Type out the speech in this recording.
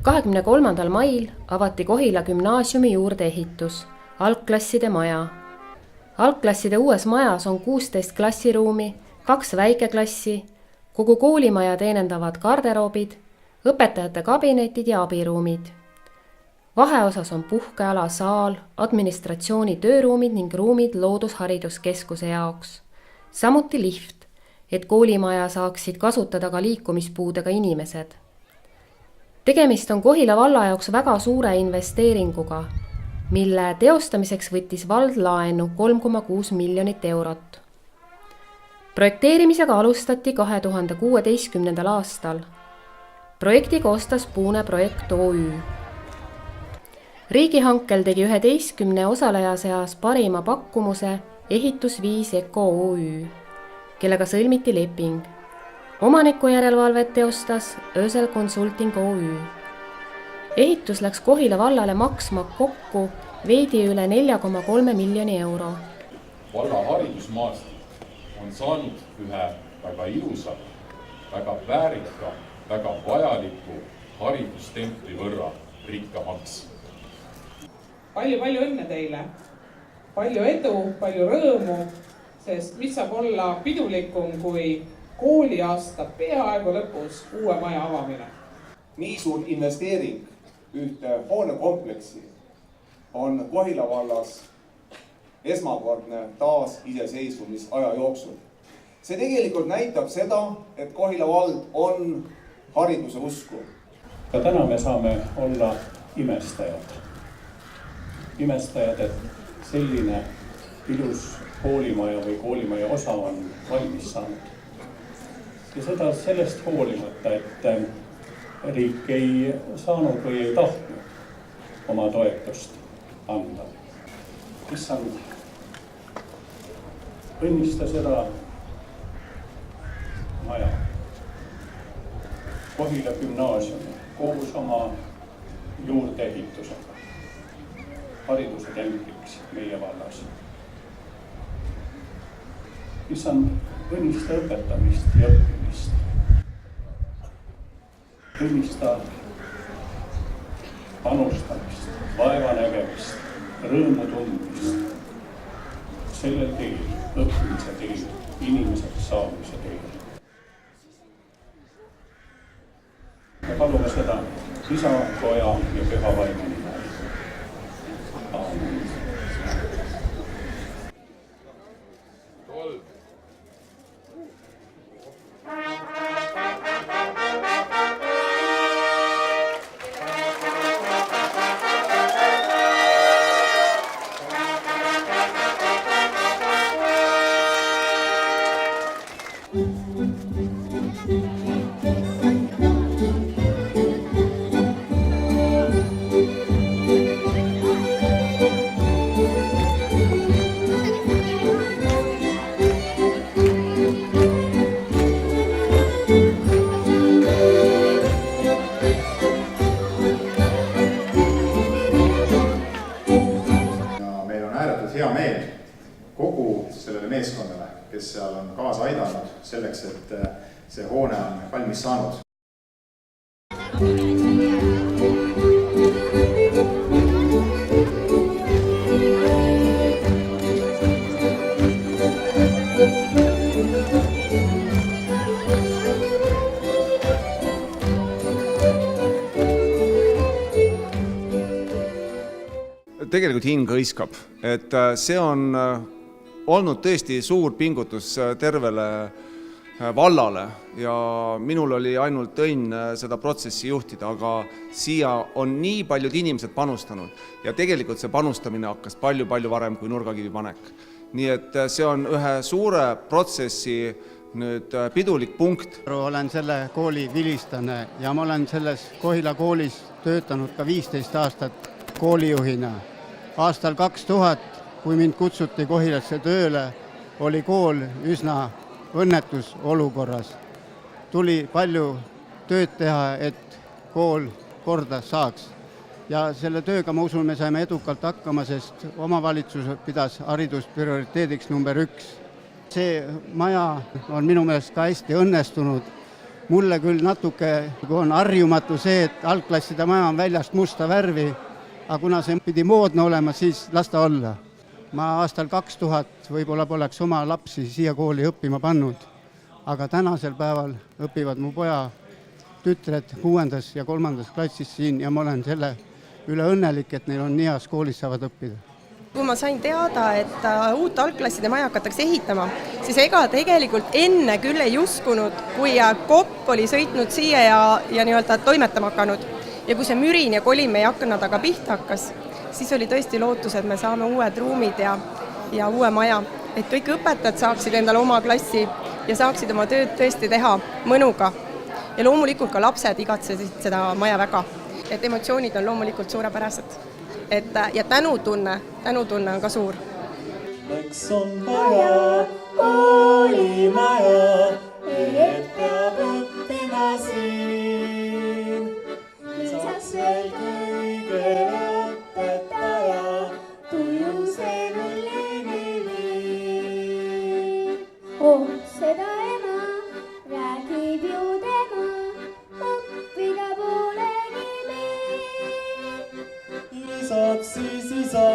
23. mail avati Kohila gümnaasiumi juurdeehitus, algklasside maja. Algklasside uues majas on 16 klassiruumi, 2 väikeklassi, kogu koolimaja teenendavad garderoobid, õpetajate kabinetid ja abiruumid. Vaheosas on puhkeala, saal, administratsiooni tööruumid ning ruumid loodushariduskeskuse jaoks. Samuti lift, et koolimaja saaksid kasutada ka liikumispuudega inimesed. Tegemist on Kohila valla jaoks väga suure investeeringuga, mille teostamiseks võttis vald laenu 3,6 miljonit eurot. Projekteerimisega alustati 2016. aastal. Projekti koostas Puune Projekt OÜ. Riigihankel tegi 11 osaleja seas parima pakkumuse Ehitusviis Eco OÜ, kellega sõlmiti leping. Omaniku järelevalvet teostas Ösel Consulting OÜ. Ehitus läks Kohila vallale maksma kokku veidi üle 4,3 miljoni euro. Valla haridusmaastik on saanud ühe väga ilusa, väga väärika, väga vajaliku haridustempli võrra rikkamaks. Palju õnne teile, palju edu, palju rõõmu, sest mis saab olla pidulikum kui kooliaasta peaaegu lõpus uue maja avamine. Nii suur investeering ühte hoonekompleksi on Kohila vallas esmakordne taas iseseisvumisaja jooksul. See tegelikult näitab seda, et Kohila vald on hariduse usku. Ka täna me saame olla imestajad, et selline ilus koolimaja või koolimaja osa on valmis saanud. Ja seda sellest hoolimata, et riik ei saanud või ei tahtnud oma toetust anda. Issand, õnnista seda maja, Kohila gümnaasiumi, koos oma juurdeehitusega, hariduse templiks meie vallas. Issand, õnnista õpetamist ja õppimist. Õnnista panustamist, vaeva nägemist, rõõmu tundmist. Sellel teel, õppimise teel, inimeseks saamise teel. Me palume seda Isa, Poja ja Püha Vaimu nimel. Aamen. Hea meel kogu sellele meeskonnale, kes seal on kaasa aidanud selleks, et see hoone on valmis saanud. Tegelikult hing hõiskab, et see on olnud tõesti suur pingutus tervele vallale ja minul oli ainult õnn seda protsessi juhtida, aga siia on nii paljud inimesed panustanud ja tegelikult see panustamine hakkas palju varem kui nurgakivi panek. Nii et see on ühe suure protsessi nüüd pidulik punkt. Olen selle kooli vilistane ja ma olen selles Kohila koolis töötanud ka 15 aastat koolijuhina. Aastal 2000, kui mind kutsuti Kohilasse tööle, oli kool üsna õnnetus olukorras. Tuli palju tööd teha, et kool korda saaks. Ja selle tööga, ma usun, me saime edukalt hakkama, sest omavalitsus pidas haridust prioriteediks number 1. See maja on minu meelest ka hästi õnnestunud mulle küll natuke on harjumatu see, et algklasside maja on väljast musta värvi, aga kuna see pidi moodne olema, siis las ta olla. Ma aastal 2000 võib-olla poleks oma lapsi siia kooli õppima pannud, aga tänasel päeval õpivad mu poja tütred 6. ja 3. klassis siin ja ma olen selle üle õnnelik, et neil on nii heas koolis saavad õppida. Kui ma sain teada, et uut algklasside maja hakatakse ehitama, siis ega tegelikult enne küll ei uskunud, kui kopp oli sõitnud siia ja nii-öelda toimetama hakanud. Ja kui see mürin ja kolimine aknad aga pihta hakkas, siis oli tõesti lootus, et me saame uued ruumid ja uue maja. Et kõik õpetajad saaksid endale oma klassi ja saaksid oma tööd tõesti teha mõnuga. Ja loomulikult ka lapsed igatsesid seda maja väga. Et emotsioonid on loomulikult suurepärased. Ja tänutunne on ka suur. Läks on vaja koolimaja, et peab õppima siin. Lisaks veel kõigele õpetaja, tuju see nullini viib. Oh, seda ema räägib ju tema, õppida polegi meil. Lisaks siis isa